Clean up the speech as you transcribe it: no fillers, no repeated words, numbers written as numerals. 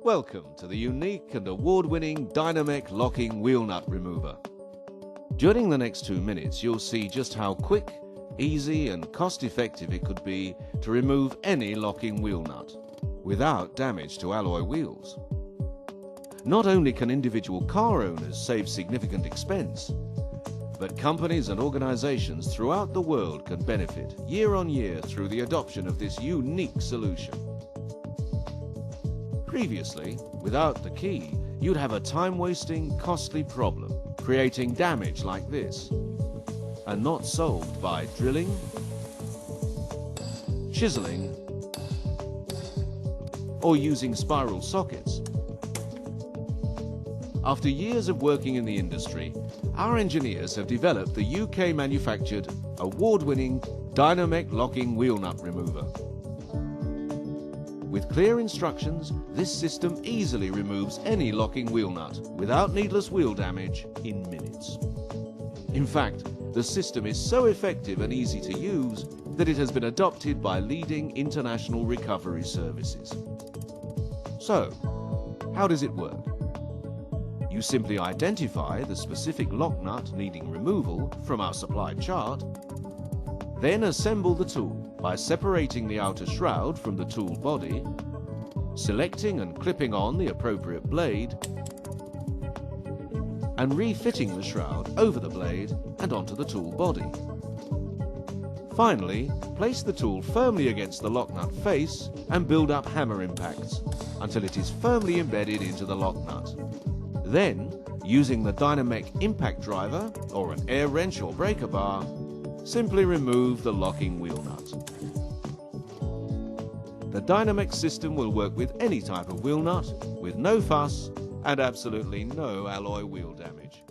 Welcome to the unique and award-winning Dynomec locking wheel nut remover. During the next 2 minutes, you'll see just how quick, easy and cost-effective it could be to remove any locking wheel nut without damage to alloy wheels. Not only can individual car owners save significant expense, but companies and organizations throughout the world can benefit year on year through the adoption of this unique solution. Previously, without the key, you'd have a time-wasting, costly problem, creating damage like this, and not solved by drilling, chiseling, or using spiral sockets. After years of working in the industry, our engineers have developed the UK-manufactured, award-winning Dynomec locking wheel nut remover. With clear instructions, this system easily removes any locking wheel nut without needless wheel damage in minutes. In fact, the system is so effective and easy to use that it has been adopted by leading international recovery services. So, how does it work? You simply identify the specific lock nut needing removal from our supplied chart, then assemble the tool by separating the outer shroud from the tool body, selecting and clipping on the appropriate blade, and refitting the shroud over the blade and onto the tool body. Finally, place the tool firmly against the lock nut face and build up hammer impacts until it is firmly embedded into the lock nut. Then, using the Dynomec impact driver or an air wrench or breaker bar, simply remove the locking wheel nut. The Dynomec system will work with any type of wheel nut, with no fuss and absolutely no alloy wheel damage.